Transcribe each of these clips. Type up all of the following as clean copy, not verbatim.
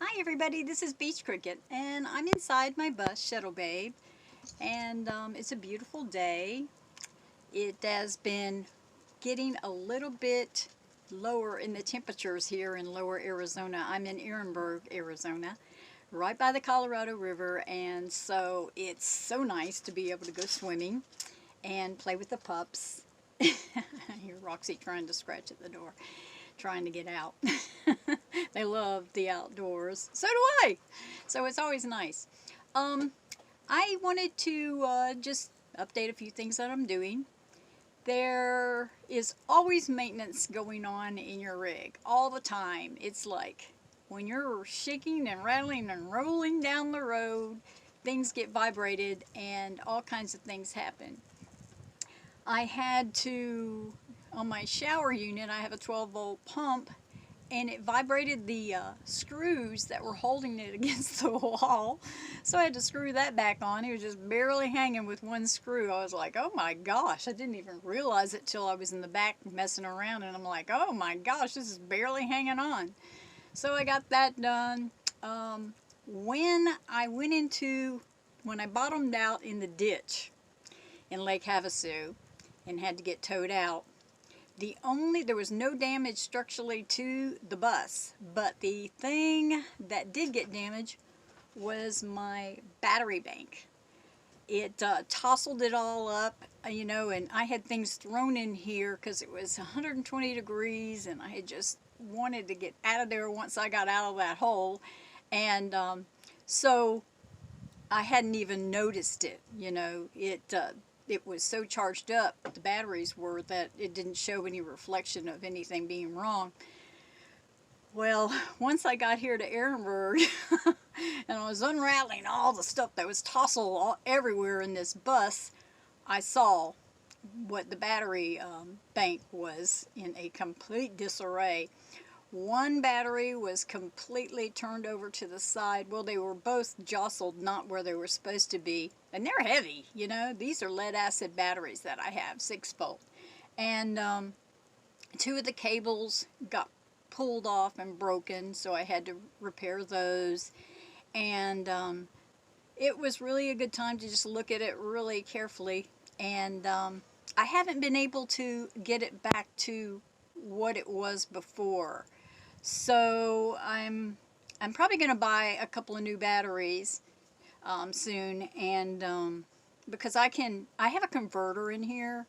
Hi everybody, this is Beachcricket, and I'm inside my bus, Shuttle Babe, and it's a beautiful day. It has been getting a little bit lower in the temperatures here in lower Arizona. I'm in Ehrenberg, Arizona, right by the Colorado River, and so it's so nice to be able to go swimming and play with the pups. I hear Roxie trying to scratch at the door, trying to get out. They love the outdoors. So do I. So it's always nice. Um, I wanted to just update a few things that I'm doing. There is always maintenance going on in your rig all the time. It's like when you're shaking and rattling and rolling down the road, things get vibrated and all kinds of things happen. I had to, on my shower unit, I have a 12-volt pump, and it vibrated the screws that were holding it against the wall. So I had to screw that back on. It was just barely hanging with one screw. I was like, oh my gosh, I didn't even realize it till I was in the back messing around, and I'm like, oh my gosh, this is barely hanging on. So I got that done. When I went into, when I bottomed out in the ditch in Lake Havasu and had to get towed out, there was no damage structurally to the bus, but the thing that did get damaged was my battery bank. It tousled it all up, and I had things thrown in here because it was 120 degrees, and I had just wanted to get out of there once I got out of that hole, and so I hadn't even noticed it. It was so charged up, the batteries were, that it didn't show any reflection of anything being wrong. Well, once I got here to Ehrenberg and I was unraveling all the stuff that was tousled everywhere in this bus, I saw what the battery bank was in a complete disarray. One battery was completely turned over to the side. Well, they were both jostled not where they were supposed to be. And they're heavy, These are lead acid batteries that I have, 6-volt. And two of the cables got pulled off and broken, so I had to repair those. And it was really a good time to just look at it really carefully. And I haven't been able to get it back to what it was before. So I'm probably going to buy a couple of new batteries soon, and because I have a converter in here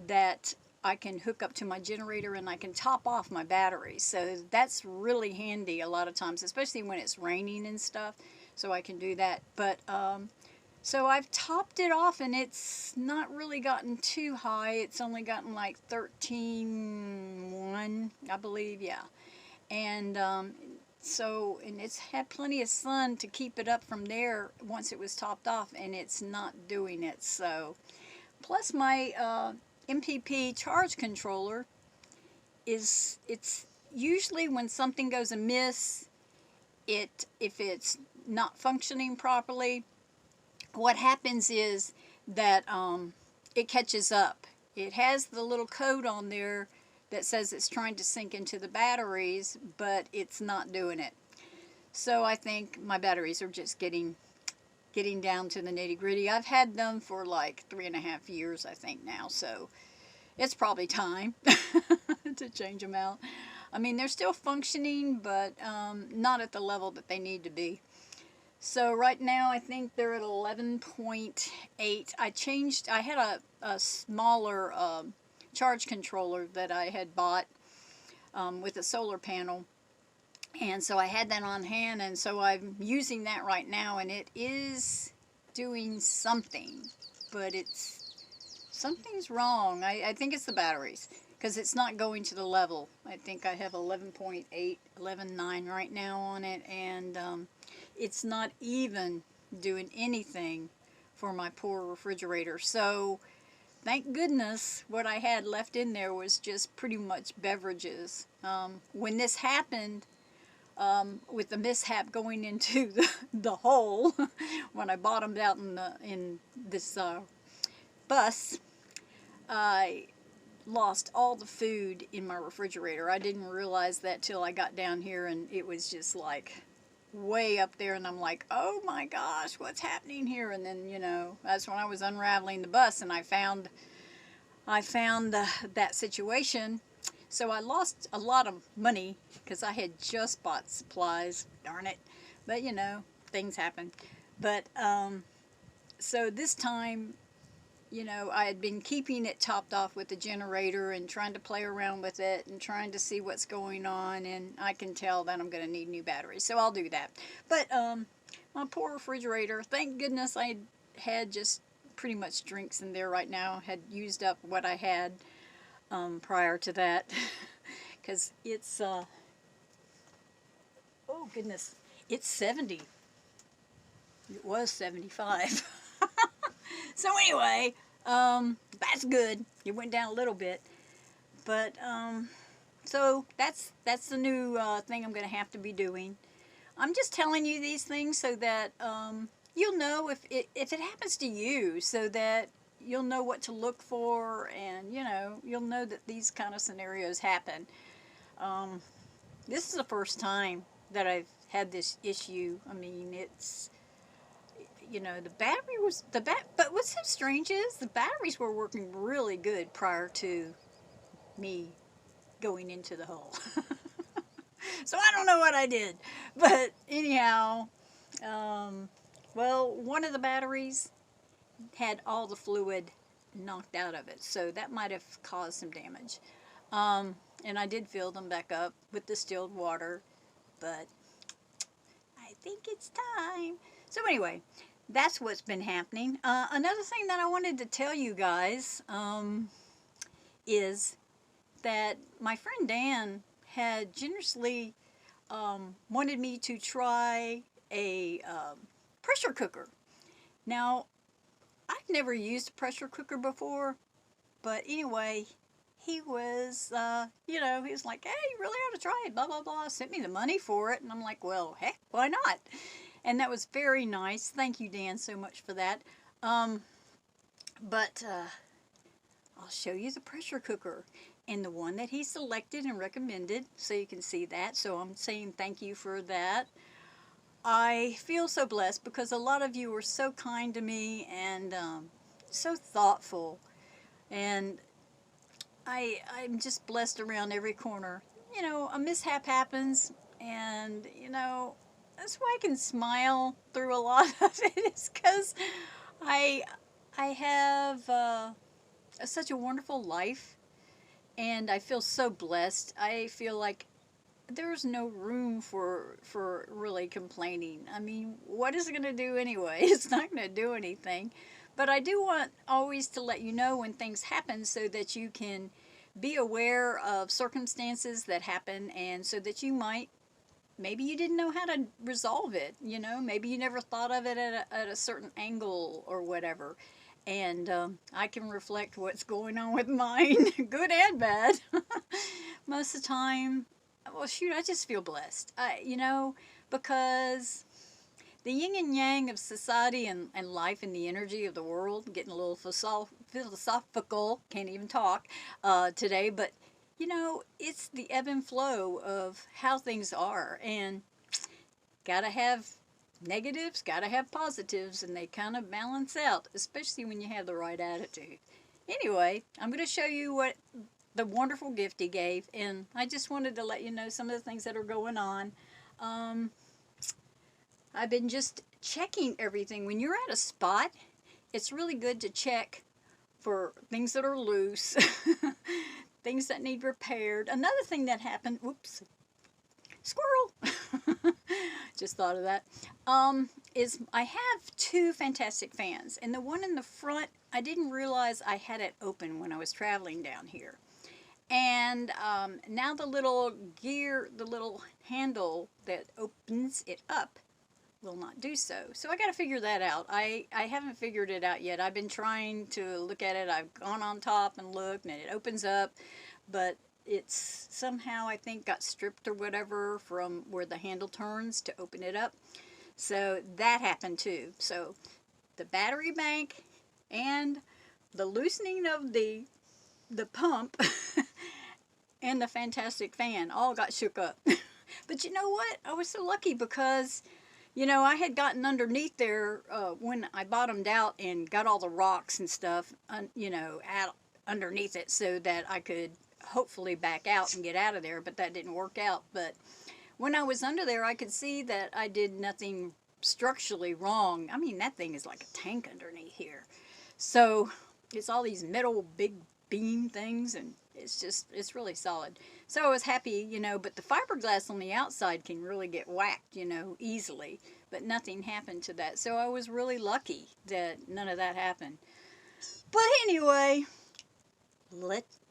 that I can hook up to my generator, and I can top off my batteries. So that's really handy a lot of times, especially when it's raining and stuff. So I can do that. But so I've topped it off, and it's not really gotten too high. It's only gotten like 13.1, I believe, yeah. And and it's had plenty of sun to keep it up from there once it was topped off, and it's not doing it. So plus my MPP charge controller it's usually when something goes amiss, if it's not functioning properly, what happens is that it catches up. It has the little code on there that says it's trying to sink into the batteries, but it's not doing it. So I think my batteries are just getting down to the nitty-gritty. I've had them for like 3.5 years, I think, now, so it's probably time to change them out. I mean, they're still functioning, but not at the level that they need to be. So right now I think they're at 11.8. I had a smaller charge controller that I had bought with a solar panel, and so I had that on hand, and so I'm using that right now, and it is doing something, but something's wrong. I think it's the batteries, because it's not going to the level. I think I have 11.8, 11.9 right now on it, and it's not even doing anything for my poor refrigerator. So thank goodness what I had left in there was just pretty much beverages. When this happened, with the mishap going into the hole, when I bottomed out in this bus, I lost all the food in my refrigerator. I didn't realize that till I got down here, and it was just like way up there, and I'm like, oh my gosh, what's happening here? And then, you know, that's when I was unraveling the bus, and I found that situation. So I lost a lot of money because I had just bought supplies. Darn it! But you know, things happen. But so this time, you know, I had been keeping it topped off with the generator and trying to play around with it and trying to see what's going on, and I can tell that I'm going to need new batteries, so I'll do that. But my poor refrigerator, thank goodness I had just pretty much drinks in there right now, had used up what I had prior to that, because it's, oh goodness, it's 70. It was 75. So anyway, that's good. It went down a little bit, but so that's the new thing I'm going to have to be doing. I'm just telling you these things so that you'll know if it happens to you, so that you'll know what to look for, and you know you'll know that these kind of scenarios happen. Um, this is the first time that I've had this issue. I mean, it's, you know, the battery was but what's so strange is the batteries were working really good prior to me going into the hole. So I don't know what I did, but anyhow, um, well, one of the batteries had all the fluid knocked out of it, so that might have caused some damage. And I did fill them back up with distilled water, but I think it's time. So anyway, that's what's been happening. Another thing that I wanted to tell you guys is that my friend Dan had generously wanted me to try a pressure cooker. Now, I've never used a pressure cooker before, but anyway, he was, you know, he was like, hey, you really ought to try it, blah, blah, blah. Sent me the money for it, and I'm like, well, heck, why not? And that was very nice. Thank you, Dan, so much for that. But I'll show you the pressure cooker and the one that he selected and recommended, so you can see that. So I'm saying thank you for that. I feel so blessed because a lot of you were so kind to me and so thoughtful, and I'm just blessed around every corner. You know, a mishap happens, and you know, that's why I can smile through a lot of it, is because I I have such a wonderful life, and I feel so blessed. I feel like there's no room for really complaining. I mean, what is it going to do anyway? It's not going to do anything. But I do want always to let you know when things happen, so that you can be aware of circumstances that happen, and so that you might, maybe you didn't know how to resolve it, you know, maybe you never thought of it at a certain angle or whatever. And I can reflect what's going on with mine, good and bad. Most of the time, well, shoot, I just feel blessed. You know, because the yin and yang of society and life and the energy of the world, getting a little philosophical, can't even talk today, but you know, it's the ebb and flow of how things are, and gotta have negatives, gotta have positives, and they kind of balance out, especially when you have the right attitude. Anyway, I'm going to show you what the wonderful gift he gave, and I just wanted to let you know some of the things that are going on. I've been just checking everything. When you're at a spot, it's really good to check for things that are loose, things that need repaired. Another thing that happened, whoops, squirrel, just thought of that, is I have two fantastic fans, and the one in the front, I didn't realize I had it open when I was traveling down here. And now the little gear, the little handle that opens it up will not do so. So I got to figure that out. I haven't figured it out yet. I've been trying to look at it. I've gone on top and looked, and it opens up, but it's somehow, I think, got stripped or whatever from where the handle turns to open it up. So that happened too. So the battery bank and the loosening of the pump and the fantastic fan all got shook up. But you know what? I was so lucky because, you know, I had gotten underneath there when I bottomed out and got all the rocks and stuff, you know, out underneath it so that I could hopefully back out and get out of there, but that didn't work out. But when I was under there, I could see that I did nothing structurally wrong. I mean, that thing is like a tank underneath here. So it's all these metal big beam things, and it's really solid. So I was happy, you know, but the fiberglass on the outside can really get whacked, you know, easily. But nothing happened to that. So I was really lucky that none of that happened. But anyway,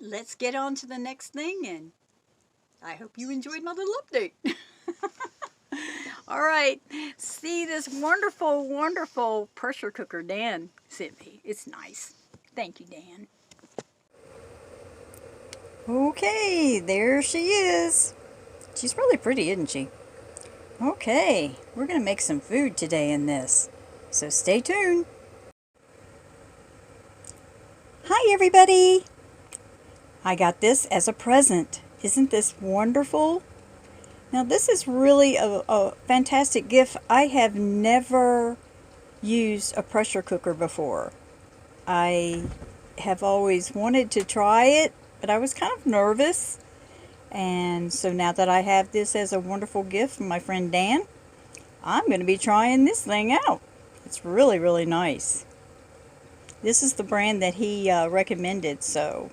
let's get on to the next thing, and I hope you enjoyed my little update. All right, see this wonderful, wonderful pressure cooker Dan sent me. It's nice. Thank you, Dan. Okay, there she is. She's really pretty, isn't she? Okay, we're going to make some food today in this, so stay tuned. Hi, everybody. I got this as a present. Isn't this wonderful? Now, this is really a fantastic gift. I have never used a pressure cooker before. I have always wanted to try it, but I was kind of nervous. And so now that I have this as a wonderful gift from my friend Dan, I'm going to be trying this thing out. It's really, really nice. This is the brand that he recommended, so,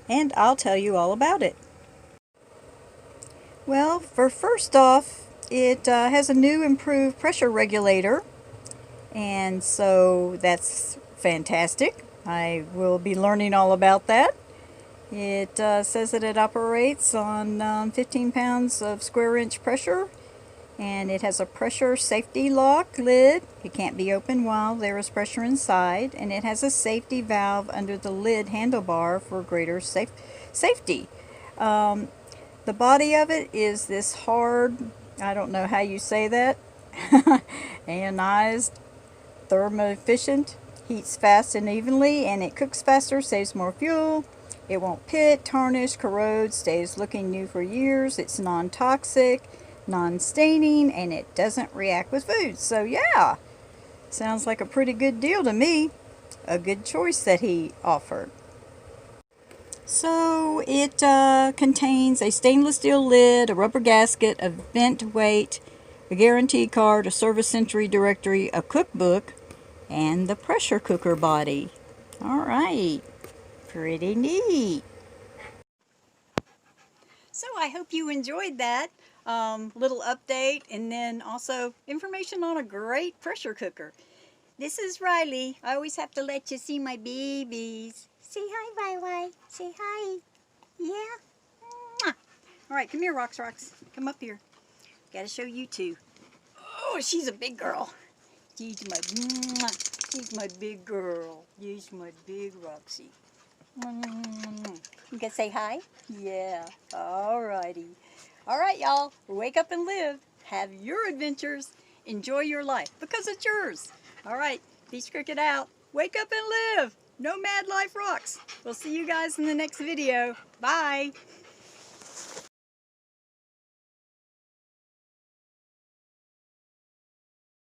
and I'll tell you all about it. Well, for first off, it has a new improved pressure regulator, and so that's fantastic. I will be learning all about that. It says that it operates on 15 pounds of square inch pressure, and it has a pressure safety lock lid. It can't be opened while there is pressure inside, and it has a safety valve under the lid handlebar for greater safety. The body of it is this hard, I don't know how you say that, ionized, thermo-efficient, heats fast and evenly, and it cooks faster, saves more fuel. It won't pit, tarnish, corrode, stays looking new for years. It's non-toxic, non-staining, and it doesn't react with food. So yeah, sounds like a pretty good deal to me. A good choice that he offered. So it contains a stainless steel lid, a rubber gasket, a vent weight, a guarantee card, a service history directory, a cookbook, and the pressure cooker body. All right, pretty neat. So I hope you enjoyed that little update, and then also information on a great pressure cooker. This is Riley. I always have to let you see my babies. Say hi, Bye. Say hi. Yeah. Mwah. All right, come here, Rox. Come up here. Gotta show you two. Oh, she's a big girl. She's my big girl. She's my big Roxie. You gonna say hi? Yeah. All righty. All right, y'all. Wake up and live. Have your adventures. Enjoy your life because it's yours. All right. Beachcricket out. Wake up and live. Nomad life rocks. We'll see you guys in the next video. Bye.